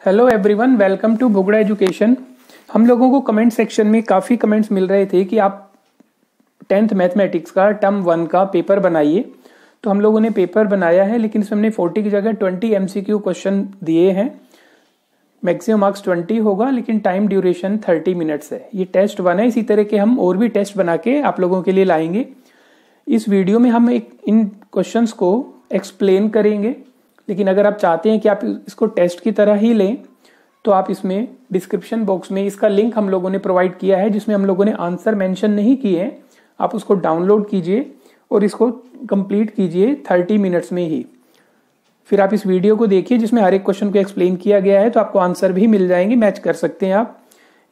Hello everyone, welcome to भुगड़ा education. हम लोगों को कमेंट सेक्शन में काफ़ी कमेंट्स मिल रहे थे कि आप 10th मैथमेटिक्स का टर्म 1 का पेपर बनाइए। तो हम लोगों ने पेपर बनाया है, लेकिन इसमें हमने 40 की जगह 20 MCQ क्वेश्चन दिए हैं। मैक्सिमम मार्क्स 20 होगा, लेकिन टाइम ड्यूरेशन 30 मिनट्स है। ये टेस्ट 1 है। इसी तरह के हम और भी टेस्ट बना के आप लोगों के लिए लाएंगे। इस वीडियो में हम इन क्वेश्चंस को एक्सप्लेन करेंगे, लेकिन अगर आप चाहते हैं कि आप इसको टेस्ट की तरह ही लें तो आप इसमें डिस्क्रिप्शन बॉक्स में इसका लिंक हम लोगों ने प्रोवाइड किया है, जिसमें हम लोगों ने आंसर मेंशन नहीं किए हैं। आप उसको डाउनलोड कीजिए और इसको कंप्लीट कीजिए 30 मिनट्स में ही। फिर आप इस वीडियो को देखिए जिसमें हर एक क्वेश्चन को एक्सप्लेन किया गया है, तो आपको आंसर भी मिल जाएंगे, मैच कर सकते हैं आप।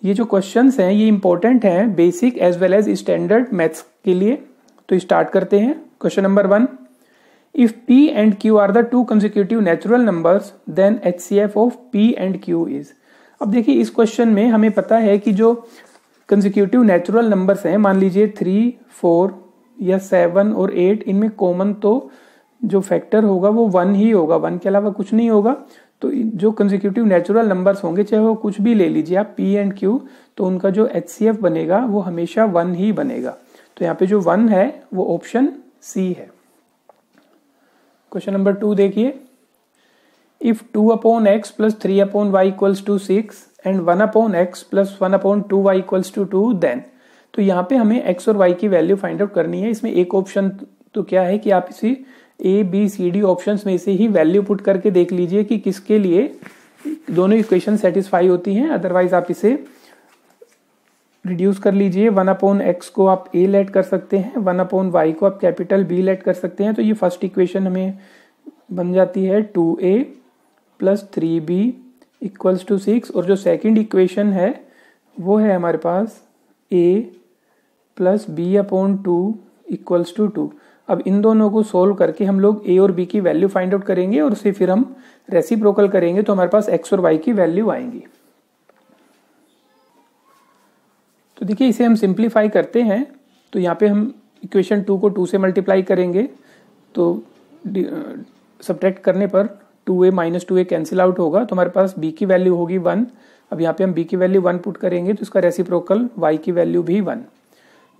ये जो क्वेश्चंस हैं ये इंपॉर्टेंट हैं basic as well as standard maths के लिए। तो स्टार्ट करते हैं। Question number 1, if p and q are the two consecutive natural numbers then HCF of p and q is। अब देखिए इस क्वेश्चन में हमें पता है कि जो कंसेक्यूटिव नेचुरल नंबर्स हैं, मान लीजिए 3, 4 या 7 और 8, इनमें कॉमन तो जो फैक्टर होगा वो 1 ही होगा, 1 के अलावा कुछ नहीं होगा। तो जो कंसेक्यूटिव नेचुरल नंबर्स होंगे, चाहे वो कुछ भी ले लीजिए आप p एंड q, तो उनका जो HCF बनेगा वो हमेशा 1 ही बनेगा। तो यहाँ पे जो 1 है वो ऑप्शन सी है। क्वेश्चन नंबर 2 देखिए, if 2/x plus 3/y equals to 6 and 1/x plus 1/2y equals to 2 then. तो यहाँ पे हमें x और y की वैल्यू फाइंड आउट करनी है। इसमें एक ऑप्शन तो क्या है कि आप इसी ABCD ऑप्शंस में से ही वैल्यू पुट करके देख लीजिए कि किसके लिए दोनों इक्वेशन सेटिस्फाई होती हैं। अदरवाइज आप इसे रिड्यूस कर लीजिए। 1/x को आप a लेट कर सकते हैं, 1/y को आप कैपिटल B लेट कर सकते हैं। तो ये फर्स्ट इक्वेशन हमें बन जाती है 2a plus 3b equals to 6, और जो सेकंड इक्वेशन है वो है हमारे पास a plus b/2 equals to 2। अब इन दोनों को सोल्व करके हम लोग a और b की वैल्यू फाइंड आउट करेंगे और उसे फिर हम रेसिप्रोकल करेंगे, तो हमारे पास x और y की वैल्यू आएंगी। तो देखिए इसे हम सिंप्लीफाई करते हैं। तो यहाँ पे हम इक्वेशन 2 को 2 से मल्टीप्लाई करेंगे, तो सब्ट्रैक्ट करने पर 2a minus 2a cancel out होगा, तो हमारे पास b की वैल्यू होगी 1। अब यहाँ पे हम b की वैल्यू 1 पुट करेंगे, तो इसका रेसिप्रोकल y की वैल्यू भी 1।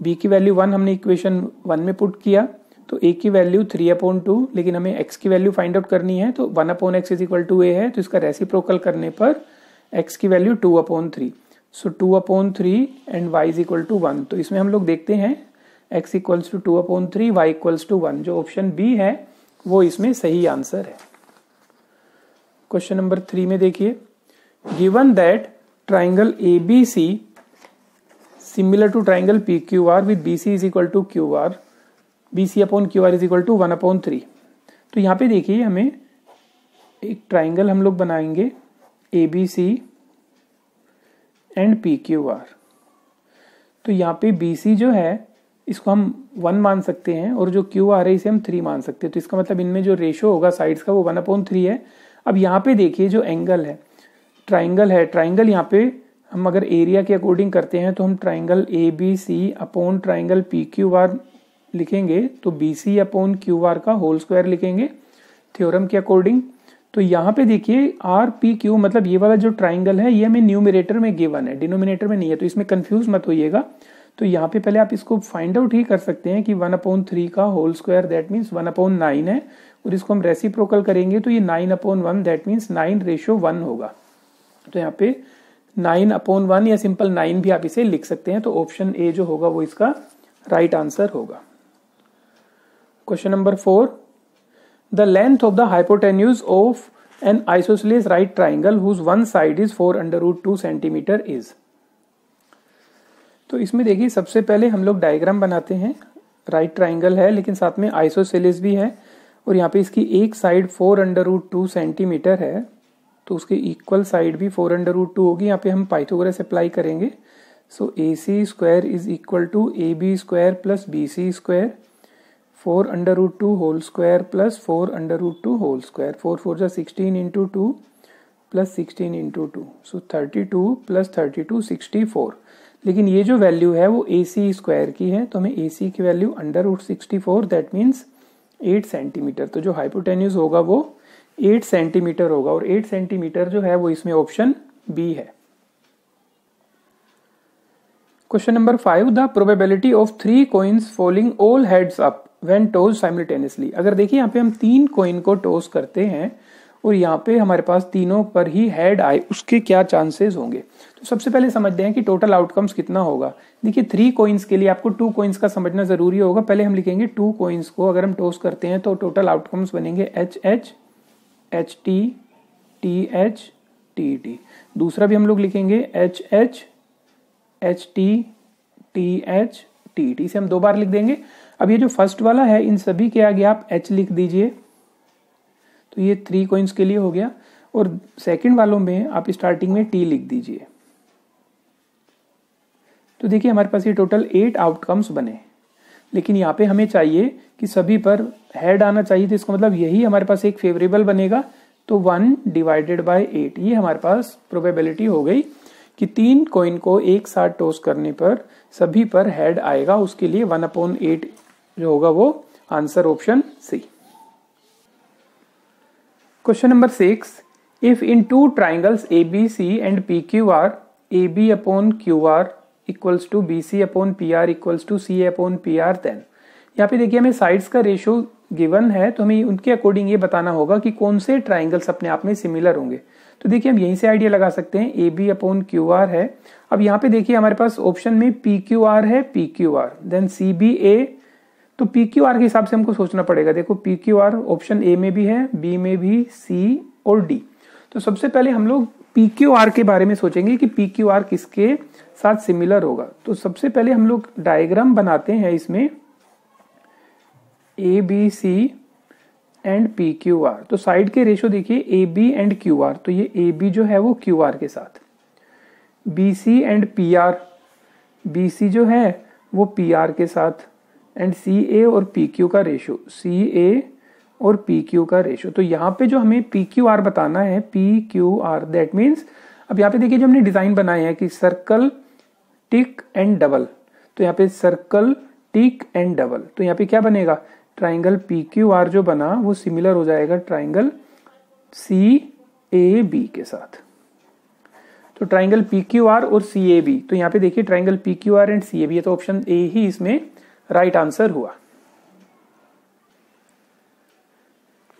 b की वैल्यू 1 हमने इक्वेशन 1 में पुट किया, तो a की वैल्यू 3/2, लेकिन हमें x की वैल्यू फाइंड आउट करनी है, तो 1/x is equal to a है, तो इसका रेसिप्रोकल करने पर x की value 2/3। So 2/3 and y is equal to 1। तो इसमें हम लोग देखते हैं x equals to 2/3, y equals to 1। जो ऑप्शन बी है वो इसमें सही आंसर है। क्वेश्चन नंबर 3 में देखिए, given that triangle ABC similar to triangle PQR with BC is equal to QR, BC/QR is equal to 1/3। तो यहाँ पे देखिए हमें एक ट्राइंगल हम लोग बनाएंगे ABC एंड PQR। तो यहाँ पे BC जो है इसको हम 1 मान सकते हैं, और जो QR है इसे हम 3 मान सकते हैं। तो इसका मतलब इनमें जो रेशो होगा साइड्स का वो 1/3 है। अब यहाँ पे देखिए जो एंगल है, ट्राइंगल है, ट्राइंगल यहाँ पे हम अगर एरिया के अकॉर्डिंग करते हैं तो हम triangle ABC upon triangle PQR लिखेंगे, तो BC/QR का होल स्क्वायर लिखेंगे थ्योरम के अकॉर्डिंग। तो यहाँ पे देखिए RPQ मतलब ये वाला जो ट्राइंगल है ये हमें न्यूमरेटर में गिवन है, डिनोमिनेटर में नहीं है, तो इसमें कंफ्यूज मत होइएगा। तो यहाँ पे पहले आप इसको फाइंड आउट ही कर सकते हैं कि 1/3 का होल स्क्वायर दैट मीन्स 1/9 है, और इसको हम रेसिप्रोकल करेंगे तो ये 9/1 दैट मीन्स 9:1 होगा। तो यहाँ पे 9/1 या सिंपल 9 भी आप इसे लिख सकते हैं। तो ऑप्शन ए जो होगा वो इसका राइट आंसर होगा। Question number 4, the length of the hypotenuse of an isosceles right triangle whose one side is 4√2 centimeter is। तो इसमें देखिए सबसे पहले हम लोग डायग्राम बनाते हैं। राइट ट्राइंगल है लेकिन साथ में आइसोसेलेस भी है, और यहाँ पे इसकी एक साइड 4√2 सेंटीमीटर है, तो उसके इक्वल साइड भी 4√2 होगी। यहाँ पे हम पाइथागोरस अप्लाई करेंगे। So AC² is equal to AB² plus BC², 4√2 whole square plus 4√2 whole square, 4 4 जा 16 into 2 plus 16 into 2, so 32 plus 32 64। लेकिन ये जो वैल्यू है वो AC² की है, तो हमें AC की वैल्यू √64 दैट मीन्स 8 सेंटीमीटर। तो जो हाइपोटेन्यूज होगा वो 8 सेंटीमीटर होगा और 8 सेंटीमीटर जो है वो इसमें ऑप्शन बी है। Question number 5, the probability of 3 coins falling all heads up when toss simultaneously. अगर देखिए यहाँ पे हम 3 कॉइन को टॉस करते हैं और यहाँ पे हमारे पास तीनों पर ही हेड आए, उसके क्या चांसेस होंगे। तो सबसे पहले समझते हैं कि टोटल आउटकम्स कितना होगा। देखिए 3 कॉइन्स के लिए आपको 2 कॉइन्स का समझना जरूरी होगा। पहले हम लिखेंगे 2 कॉइन्स को अगर हम टॉस करते हैं तो टोटल आउटकम्स बनेंगे H H, H T, T H, T T. दूसरा भी हम लोग लिखेंगे H H, H T, T H, T T. से हम 2 बार लिख देंगे। अब ये जो फर्स्ट वाला है इन सभी के आगे आप एच लिख दीजिए, तो ये 3 कॉइन्स के लिए हो गया। और सेकंड वालों में आप स्टार्टिंग में टी लिख दीजिए। तो देखिए हमारे पास ये टोटल 8 आउटकम्स बने, लेकिन यहाँ पे हमें चाहिए कि सभी पर हेड आना चाहिए, तो इसका मतलब यही हमारे पास एक फेवरेबल बनेगा। तो 1 डिवाइडेड बाय 8 ये हमारे पास प्रोबेबिलिटी हो गई कि 3 कॉइन को एक साथ टॉस करने पर सभी पर हेड आएगा। उसके लिए 1/8 जो होगा वो answer option C. Question number 6, if in 2 triangles ABC and PQR AB/QR equals to BC/PR equals to CA/PR, then यहाँ पे देखिए हमें साइड्स का रेशियो गिवन है, तो हमें उनके अकॉर्डिंग ये बताना होगा कि कौन से ट्राइंगल्स अपने आप में सिमिलर होंगे। तो देखिए हम यहीं से आइडिया लगा सकते हैं, AB/QR है। अब यहाँ पे देखिए हमारे पास ऑप्शन में PQR है, PQR देन CBA। तो PQR के हिसाब से हमको सोचना पड़ेगा। देखो PQR ऑप्शन ए में भी है, बी में भी, सी और डी। तो सबसे पहले हम लोग PQR के बारे में सोचेंगे कि PQR किसके साथ सिमिलर होगा। तो सबसे पहले हम लोग डायग्राम बनाते हैं इसमें ABC एंड PQR। तो साइड के रेशियो देखिए AB एंड QR, तो ये AB जो है वो QR के साथ, BC एंड PR, BC जो है वो PR के साथ, एंड CA और PQ का रेशियो, CA और PQ का रेशियो। तो यहाँ पे जो हमें PQR बताना है, PQR दैट मीन्स, अब यहाँ पे देखिए जो हमने डिजाइन बनाए हैं कि सर्कल टिक एंड डबल, तो यहाँ पे सर्कल टिक एंड डबल, तो यहाँ पे क्या बनेगा, ट्राइंगल PQR जो बना वो सिमिलर हो जाएगा ट्राइंगल CAB के साथ। तो ट्राइंगल PQR और CAB, तो यहाँ पे देखिए ट्राइंगल PQR एंड CAB, तो ऑप्शन ए ही इसमें राइट आंसर हुआ।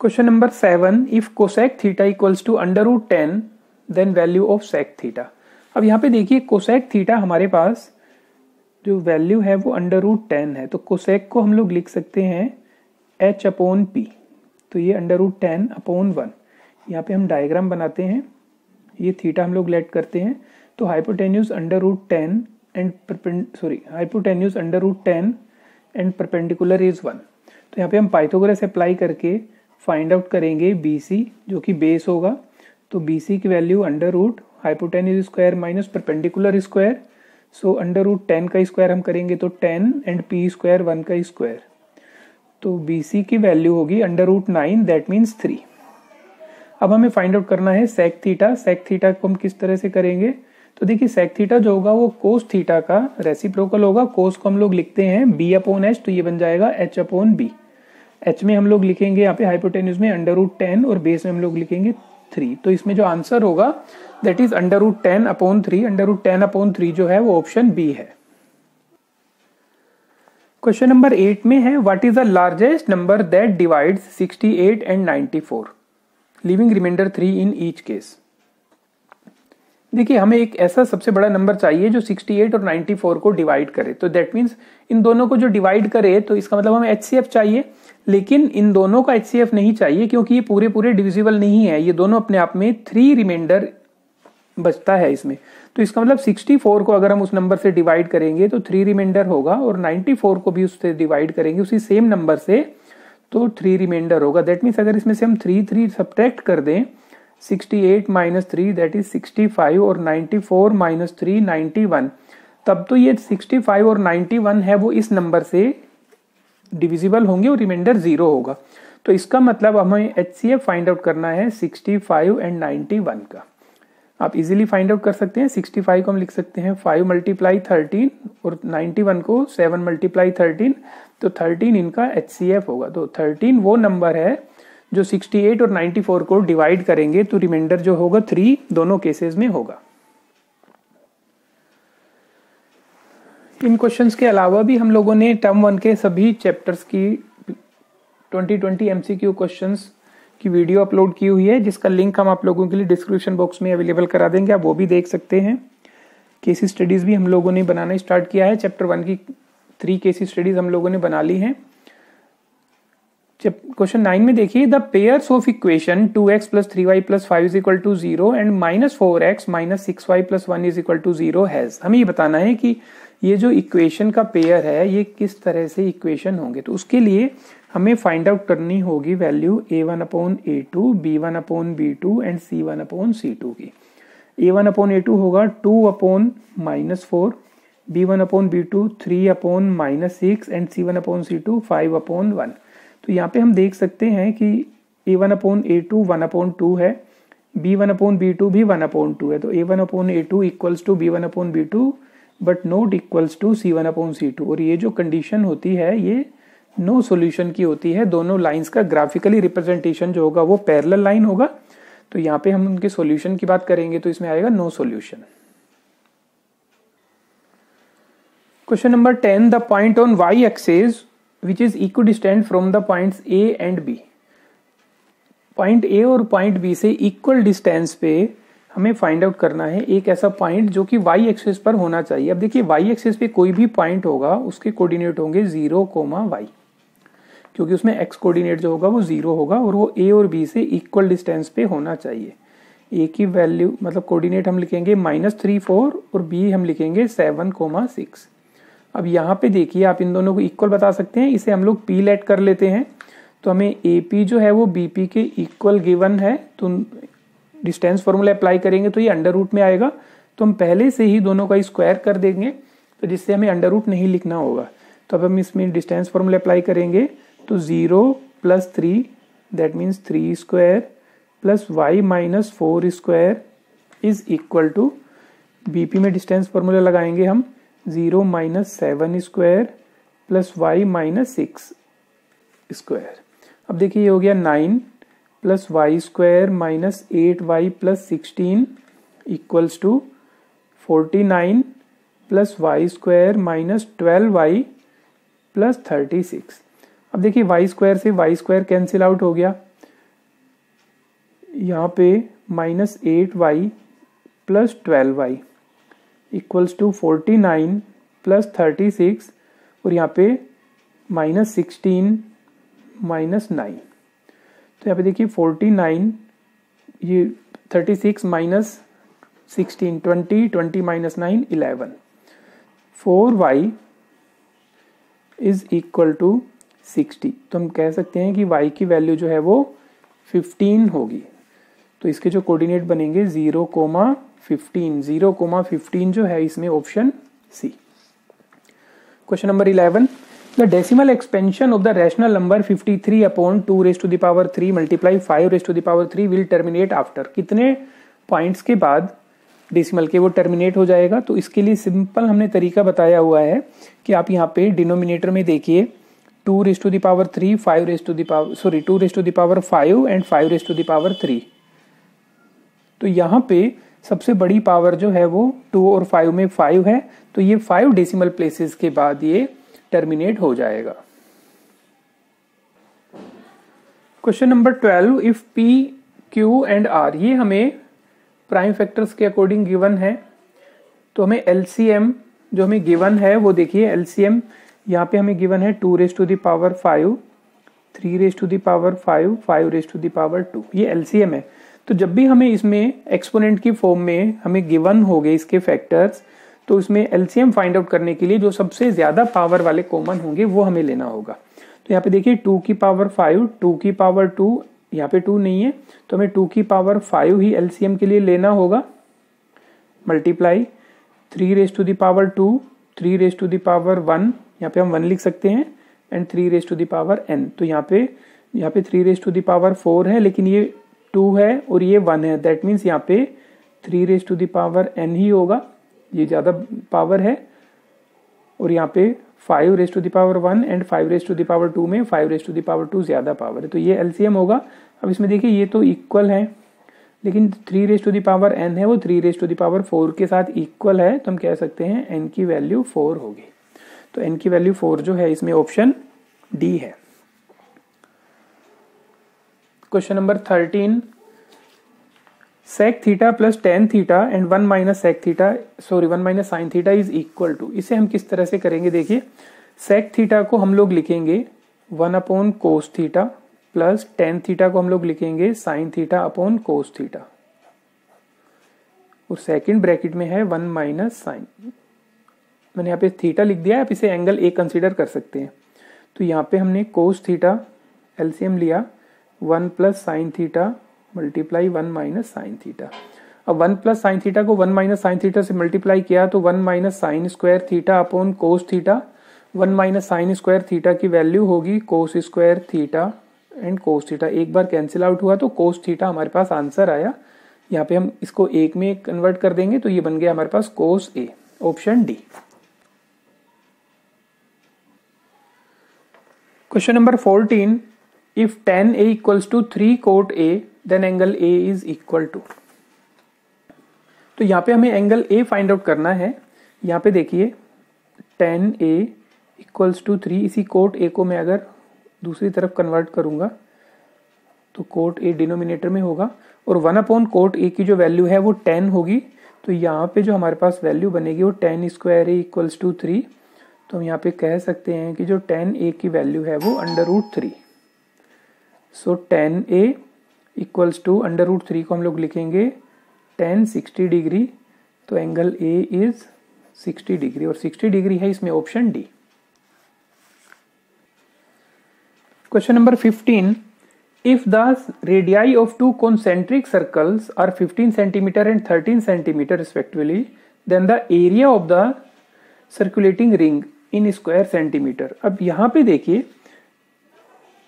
Question number 7, if cosec theta equals to √10 then value of sec theta. अब यहाँ पे देखिए कोसेक थीटा हमारे पास जो वैल्यू है वो √10 है, तो कोसेक को हम लोग लिख सकते हैं H/P, तो ये √10/1। यहाँ पे हम डायग्राम बनाते हैं, ये थीटा हम लोग लेट करते हैं, तो हाइपोटेन्यूज √10 एंड परपेंडिकुलर इज 1। तो यहाँ पे हम पाइथागोरस अप्लाई करके फाइंड आउट करेंगे BC जो कि बेस होगा। तो BC की value √ hypotenuse square minus perpendicular square, so √10 का स्क्वायर हम करेंगे तो 10 एंड P स्क्वायर 1 का स्क्वायर, तो BC की वैल्यू होगी √9 दैट मीन्स 3। अब हमें फाइंड आउट करना है सेक थीटा। सेक थीटा को हम किस तरह से करेंगे, तो देखिए सेक थीटा जो होगा वो कोस थीटा का रेसिप्रोकल होगा। कोस को हम लोग लिखते हैं B/H, तो ये बन जाएगा H/B। H में हम लोग लिखेंगे यहाँ पे हाइपोटेन्यूज में √10 और बेस में हम लोग लिखेंगे 3। तो इसमें जो आंसर होगा दैट इज √10/3। √10/3 जो है वो ऑप्शन बी है। क्वेश्चन नंबर 8 में है, what is the largest number that divides 68 and 94 living reminder 3 in each case. देखिए हमें एक ऐसा सबसे बड़ा नंबर चाहिए जो 68 और 94 को डिवाइड करे। तो दैट मीन्स इन दोनों को जो डिवाइड करे, तो इसका मतलब हमें HCF चाहिए, लेकिन इन दोनों का HCF नहीं चाहिए क्योंकि ये पूरे पूरे डिविजिबल नहीं है। ये दोनों अपने आप में 3 रिमाइंडर बचता है इसमें। तो इसका मतलब 64 को अगर हम उस नंबर से डिवाइड करेंगे तो 3 रिमाइंडर होगा, और 94 को भी उससे डिवाइड करेंगे उसी सेम नंबर से तो 3 रिमाइंडर होगा। दैट मीन्स अगर इसमें से हम 3 सब्ट्रैक्ट कर दें, 68 - 3 दैट इज 65 और 94 - 3 91, तब तो ये 65 और 91 है वो इस नंबर से डिविजिबल होंगे और रिमाइंडर 0 होगा। तो इसका मतलब हमें HCF फाइंड आउट करना है 65 एंड 91 का। आप इजीली फाइंड आउट कर सकते हैं। 65 को हम लिख सकते हैं 5 × 13 और 91 को 7 × 13, तो 13 इनका HCF होगा। तो 13 वो नंबर है जो 68 और 94 को डिवाइड करेंगे तो रिमाइंडर जो होगा 3 दोनों केसेस में होगा। इन क्वेश्चंस के अलावा भी हम लोगों ने टर्म 1 के सभी चैप्टर्स की 2020 MCQ क्वेश्चंस की वीडियो अपलोड की हुई है, जिसका लिंक हम आप लोगों के लिए डिस्क्रिप्शन बॉक्स में अवेलेबल करा देंगे, आप वो भी देख सकते हैं। केस स्टडीज भी हम लोगों ने बनाना स्टार्ट किया है। चैप्टर 1 की 3 केस स्टडीज हम लोगों ने बना ली हैं। क्वेश्चन 9 में देखिए, the pairs of equation 2x + 3y + 5 = 0 and -4x - 6y + 1 = 0 has. हमें ये बताना है कि ये जो इक्वेशन का पेयर है ये किस तरह से इक्वेशन होंगे। तो उसके लिए हमें फाइंड आउट करनी होगी value a1/a2, b1/b2 and c1/c2 की। a1/a2 होगा 2/-4, b1/b2 3/-6 एंड c1/c2 5/1। तो यहाँ पे हम देख सकते हैं कि a1/a2 1/2 है, b1/b2 भी 1/2 है। तो a1/a2 equals to b1/b2 but not equals to c1/c2। और ये जो कंडीशन होती है ये नो सॉल्यूशन की होती है। दोनों लाइंस का ग्राफिकली रिप्रेजेंटेशन जो होगा वो पैरेलल लाइन होगा। तो यहाँ पे हम उनके सॉल्यूशन की बात करेंगे तो इसमें आएगा no solution. Question number 10, the point on y axis which is equidistant from the points a and b। Point a और पॉइंट b से इक्वल डिस्टेंस पे हमें फाइंड आउट करना है एक ऐसा पॉइंट जो कि y एक्सिस पर होना चाहिए। अब देखिए y एक्सिस पे कोई भी पॉइंट होगा उसके कोऑर्डिनेट होंगे 0, y, क्योंकि उसमें x कोऑर्डिनेट जो होगा वो 0 होगा और वो a और b से इक्वल डिस्टेंस पे होना चाहिए। a की वैल्यू मतलब कोऑर्डिनेट हम लिखेंगे -3, 4 और b हम लिखेंगे 7, 6। अब यहाँ पे देखिए आप इन दोनों को इक्वल बता सकते हैं, इसे हम लोग p लेट कर लेते हैं। तो हमें AP जो है वो BP के इक्वल गिवन है, तो डिस्टेंस फॉर्मूला अप्लाई करेंगे तो ये अंडर रूट में आएगा। तो हम पहले से ही दोनों का स्क्वायर कर देंगे तो जिससे हमें अंडर रूट नहीं लिखना होगा। तो अब हम इसमें डिस्टेंस फॉर्मूला अप्लाई करेंगे तो 0 + 3 that means 3² + y - 4² is equal to BP में डिस्टेंस फॉर्मूला लगाएंगे हम 0 - 7² + y - 6²। अब देखिए ये हो गया 9 + y² - 8y + 16 equals to 49 + y² - 12y + 36। अब देखिए y² से y² कैंसिल आउट हो गया, यहाँ पे -8y + 12y इक्वल्स टू 49 + 36 और यहाँ पे -16 - 9। तो यहाँ पे देखिए 49, ये 36 - 16 20, 20 - 9 11। 4y is equal to 60। तो हम कह सकते हैं कि y की वैल्यू जो है वो 15 होगी। तो इसके जो कोऑर्डिनेट बनेंगे 0, 15, 0, 15 जो है इसमें option C. Question number 11, the decimal expansion of the rational number 53/2⁵ multiply 5⁵ will terminate after। कितने पॉइंट्स के बाद डेसिमल के वो टर्मिनेट हो जाएगा। तो इसके लिए सिंपल हमने तरीका बताया हुआ है कि आप यहाँ पे डिनोमिनेटर में देखिए 2⁵3 2⁵5 एंड 5⁵3। तो यहाँ पे सबसे बड़ी पावर जो है वो 2 और 5 में 5 है, तो ये 5 डेसिमल प्लेसेस के बाद ये टर्मिनेट हो जाएगा। Question number 12, if P, Q and R ये हमें प्राइम फैक्टर्स के अकॉर्डिंग गिवन है, तो हमें LCM जो हमें गिवन है वो देखिए LCM यहाँ पे हमें गिवन है 2⁵5, 3⁵5, 5⁵2 ये LCM है। तो जब भी हमें इसमें एक्सपोनेंट की फॉर्म में हमें गिवन हो गए इसके फैक्टर्स, तो इसमें एलसीएम फाइंड आउट करने के लिए जो सबसे ज्यादा पावर वाले कॉमन होंगे वो हमें लेना होगा। तो यहाँ पे देखिए 2 की पावर 5, 2 की पावर 2, यहाँ पे 2 नहीं है तो हमें 2 की पावर 5 ही एलसीएम के लिए लेना होगा। मल्टीप्लाई 3⁵2, 3⁵1, यहाँ पे हम 1 लिख सकते हैं, एंड 3⁵n। तो यहाँ पे 3⁴ है लेकिन ये 2 है और ये 1 है, दैट मीन्स यहाँ पे 3⁵n ही होगा, ये ज़्यादा पावर है। और यहाँ पे 5⁵1 एंड 5⁵2 में 5⁵2 ज़्यादा पावर है, तो ये एलसीएम होगा अब इसमें देखिए ये तो इक्वल है, लेकिन 3 raise to the power n है वो 3 रेज़ टू द पावर 4 के साथ इक्वल है, तो हम कह सकते हैं n की वैल्यू 4 होगी। तो n की वैल्यू 4 जो है इसमें ऑप्शन डी है। Question number 13, sec theta plus tan theta and 1 minus sec theta sorry 1 minus sine theta is equal to. इसे हम किस तरह से करेंगे, देखिए sec थीटा को हम लोग लिखेंगे 1 upon cos theta plus tan theta को हम लोग लिखेंगे sine theta upon cos theta, और सेकंड ब्रैकेट में है 1 माइनस साइन। मैंने यहाँ पे थीटा लिख दिया है, आप इसे एंगल ए कंसीडर कर सकते हैं। तो यहाँ पे हमने कोस थीटा एलसीएम लिया 1 plus sine theta multiply 1 minus sine theta. अब 1 प्लस साइन थीटा को 1 माइनस साइन थीटा से मल्टीप्लाई किया तो 1 minus sine square theta upon cos theta. 1 minus sine square theta की वैल्यू होगी cos square theta and cos theta, एक बार cancel out हुआ तो कोस थीटा हमारे पास आंसर आया। यहाँ पे हम इसको एक में कन्वर्ट कर देंगे तो ये बन गया हमारे पास cos A, option D. Question number 14, if tan a equals to 3 cot a then angle a is equal to. तो यहाँ पे हमें एंगल a फाइंड आउट करना है। यहाँ पे देखिए tan a इक्वल्स टू 3, इसी कोट a को मैं अगर दूसरी तरफ कन्वर्ट करूंगा तो कोट a डिनोमिनेटर में होगा, और 1 अपॉन कोट a की जो वैल्यू है वो 10 होगी। तो यहाँ पे जो हमारे पास वैल्यू बनेगी वो tan square a equals to 3। तो हम यहाँ पे कह सकते हैं कि जो tan a की वैल्यू है वो √3। सो tan a इक्वल्स टू √3 को हम लोग लिखेंगे tan 60 डिग्री। तो एंगल a इज 60 डिग्री, और 60 डिग्री है इसमें option D. Question number 15, if the radii of two concentric circles are 15 cm and 13 cm respectively, then the area of the circulating ring in square centimeter। अब यहाँ पे देखिए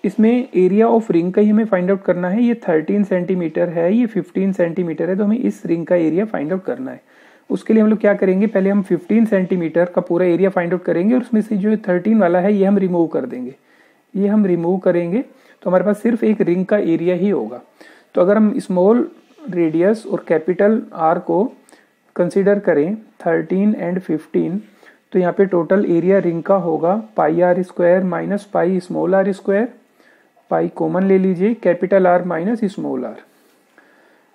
इसमें area of ring का ही हमें फाइंड आउट करना है। ये 13 सेंटीमीटर है, ये 15 सेंटीमीटर है, तो हमें इस रिंग का एरिया फाइंड आउट करना है। उसके लिए हम लोग क्या करेंगे, पहले हम 15 सेंटीमीटर का पूरा एरिया फाइंड आउट करेंगे, और उसमें से जो 13 वाला है ये हम रिमूव कर देंगे। ये हम रिमूव करेंगे तो हमारे पास सिर्फ एक रिंग का एरिया ही होगा। तो अगर हम स्मॉल रेडियस और कैपिटल आर को कंसीडर करें 13 एंड 15, तो यहाँ पे टोटल एरिया रिंग का होगा pi R square minus pi small r square. Pi common ले लीजिए, capital R minus small r.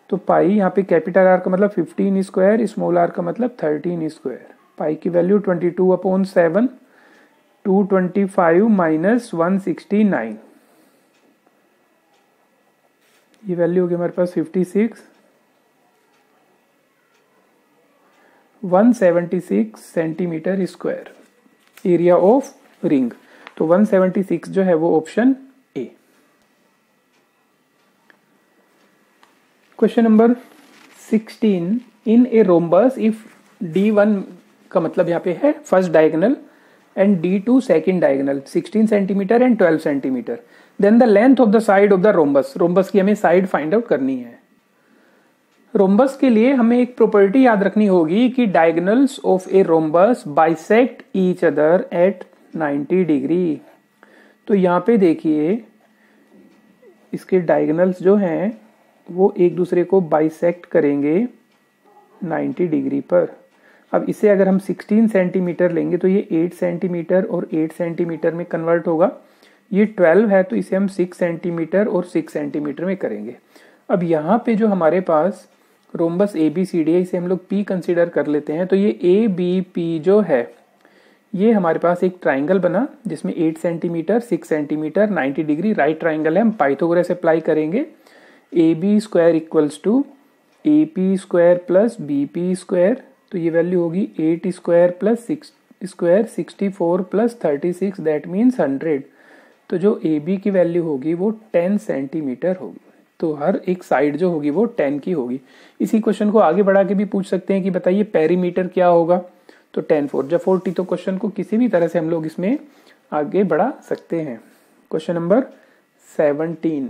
तो पाई यहाँ पे कैपिटल आर का मतलब 15 स्क्वायर, स्मॉल आर का मतलब 13 स्क्वायर। पाई की वैल्यू 22/7, 225 माइनस 169, ये वैल्यू होगी हमारे पास 56, 176 centimetre square area of ring. तो 176 जो है वो option A. Question number 16, in a rhombus if D1 का मतलब यहाँ पे है first diagonal and D2 second diagonal 16 cm and 12 cm, then the length of the side of the rhombus। Rhombus की हमें साइड फाइंड आउट करनी है। Rhombus के लिए हमें एक प्रॉपर्टी याद रखनी होगी कि diagonals of a rhombus bisect each other at 90 degree. तो यहाँ पे देखिए इसके डायगोनल्स जो हैं वो एक दूसरे को बाइसेक्ट करेंगे 90 डिग्री पर। अब इसे अगर हम 16 सेंटीमीटर लेंगे तो ये 8 सेंटीमीटर और 8 सेंटीमीटर में कन्वर्ट होगा। ये 12 है तो इसे हम 6 सेंटीमीटर और 6 सेंटीमीटर में करेंगे। अब यहाँ पे जो हमारे पास rhombus A B C D है, इसे हम लोग पी कंसीडर कर लेते हैं। तो ये ए बी पी जो है ये हमारे पास एक ट्राइंगल बना जिसमें 8 centimetre 6 centimetre 90 degree right triangle है। हम पाइथागोरस अप्लाई करेंगे। A B square equals to A P square plus B P square. तो ये वैल्यू होगी 8 square plus 6 square 64 plus 36, that means 100। तो जो ए बी की वैल्यू होगी वो 10 सेंटीमीटर होगी। तो हर एक साइड जो होगी वो 10 की होगी। इसी क्वेश्चन को आगे बढ़ा के भी पूछ सकते हैं कि बताइए पेरीमीटर क्या होगा। तो 10 4 जब 40। तो क्वेश्चन को किसी भी तरह से हम लोग इसमें आगे बढ़ा सकते हैं। Question number 17,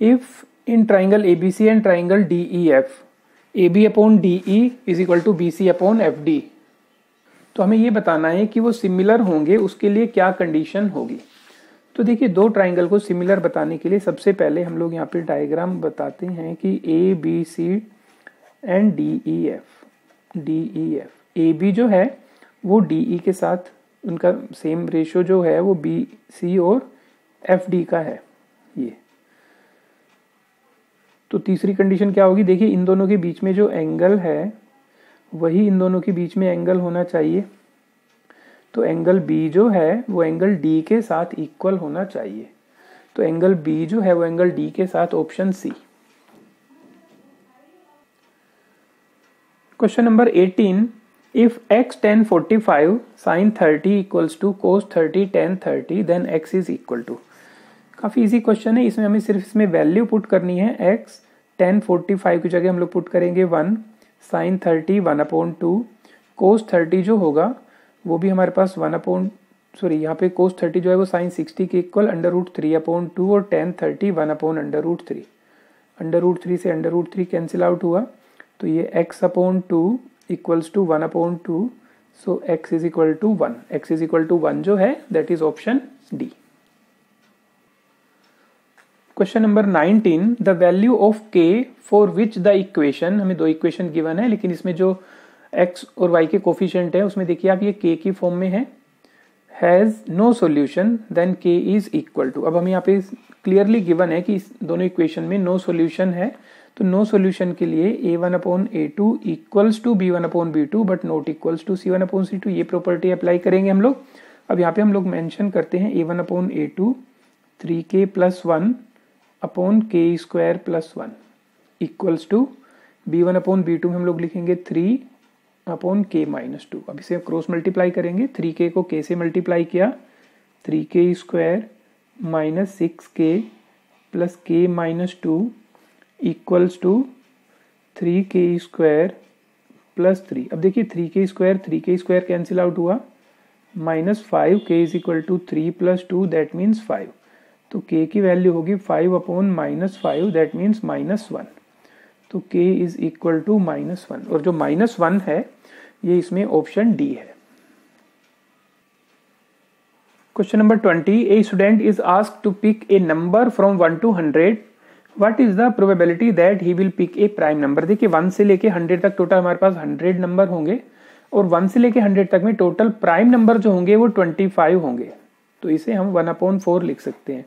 if in triangle ABC and triangle DEF AB upon DE is equal to BC upon FD, तो हमें ये बताना है कि वो सिमिलर होंगे, उसके लिए क्या कंडीशन होगी। तो देखिए दो ट्राइंगल को सिमिलर बताने के लिए सबसे पहले हम लोग यहाँ पे डायग्राम बताते हैं कि A B C and D E F. A B जो है वो डी ई के साथ उनका सेम रेशियो जो है वो बी सी और एफ डी का है ये। तो तीसरी कंडीशन क्या होगी, देखिए इन दोनों के बीच में जो एंगल है वही इन दोनों के बीच में एंगल होना चाहिए। तो एंगल बी जो है वो एंगल डी के साथ इक्वल होना चाहिए। तो एंगल बी जो है वो एंगल डी के साथ, option C. Question number 18, if x tan 45 sin 30 equals to cos 30 tan 30 then x is equal to. काफी इजी क्वेश्चन है, इसमें हमें सिर्फ इसमें वैल्यू पुट करनी है। x tan 45 की जगह हम लोग पुट करेंगे 1, sin 30 1/2, cos 30 जो होगा वो भी हमारे पास यहाँ पे cos 30 जो है वो sin 60 के इक्वल √3/2 और tan 30 1/√3। √3 से √3 कैंसिल आउट हुआ तो ये x/2 equals to 1/2। So x is equal to 1। x is equal to 1 जो है that is option D. Question number 19, the value of k for which the equation, हमें दो इक्वेशन गिवन है लेकिन इसमें जो x और y के कोफिशिएंट है उसमें देखिए आप ये k की फॉर्म में है, has no solution then k is equal to. अब हमें यहाँ पे क्लियरली गिवन है कि इस दोनों इक्वेशन में नो सॉल्यूशन है, तो नो सॉल्यूशन के लिए a1/a2 equals to b1/b2 but not equals to c1/c2, ये प्रॉपर्टी अप्लाई करेंगे हम लोग। अब यहाँ पे हम लोग मेंशन करते हैं a1/a2 3k + 1/k² + 1 equals to b1/b2 में हम लोग लिखेंगे 3/k - 2। अब इसे क्रॉस मल्टीप्लाई करेंगे, 3k को k से मल्टीप्लाई किया, 3k² - 6k + k - 2 equals to 3k² + 3। अब देखिए 3k² कैंसिल आउट हुआ, -5k is equal to 3 + 2 that means 5। तो k की वैल्यू होगी 5/-5 दैट मीन्स -1। तो k इज इक्वल टू -1 और जो -1 है ये इसमें ऑप्शन डी है। Question number 20, a student is asked to pick a number from 1 to 100, what is the probability that he will pick a prime number. देखिए 1 से लेके 100 तक टोटल हमारे पास 100 नंबर होंगे और 1 से लेके 100 तक में टोटल प्राइम नंबर जो होंगे वो 25 होंगे। तो इसे हम 1/4 लिख सकते हैं।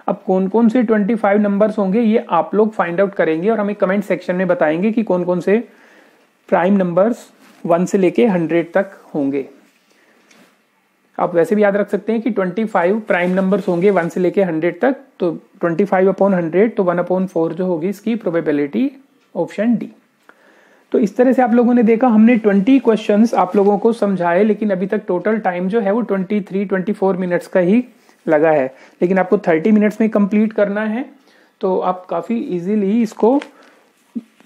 अब कौन कौन से 25 नंबर्स होंगे ये आप लोग फाइंड आउट करेंगे और हमें कमेंट सेक्शन में बताएंगे कि कौन कौन से प्राइम नंबर्स 1 से लेके 100 तक होंगे। आप वैसे भी याद रख सकते हैं कि 25 प्राइम नंबर्स होंगे 1 से लेके 100 तक, तो 25/100 तो 1/4 जो होगी इसकी प्रोबेबिलिटी, ऑप्शन डी। तो इस तरह से आप लोगों ने देखा हमने 20 क्वेश्चंस आप लोगों को समझाए, लेकिन अभी तक टोटल टाइम जो है वो 23-24 मिनट्स का ही लगा है, लेकिन आपको 30 मिनट्स में कंप्लीट करना है। तो आप काफ़ी इजीली इसको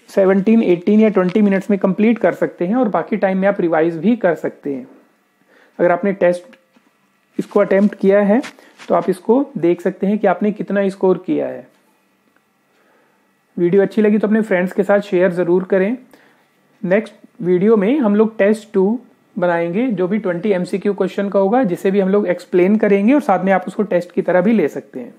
17, 18 या 20 मिनट्स में कंप्लीट कर सकते हैं और बाकी टाइम में आप रिवाइज भी कर सकते हैं। अगर आपने टेस्ट इसको अटेम्प्ट किया है तो आप इसको देख सकते हैं कि आपने कितना स्कोर किया है। वीडियो अच्छी लगी तो अपने फ्रेंड्स के साथ शेयर ज़रूर करें। नेक्स्ट वीडियो में हम लोग टेस्ट 2 बनाएंगे जो भी 20 MCQ क्वेश्चन का होगा, जिसे भी हम लोग एक्सप्लेन करेंगे और साथ में आप उसको टेस्ट की तरह भी ले सकते हैं।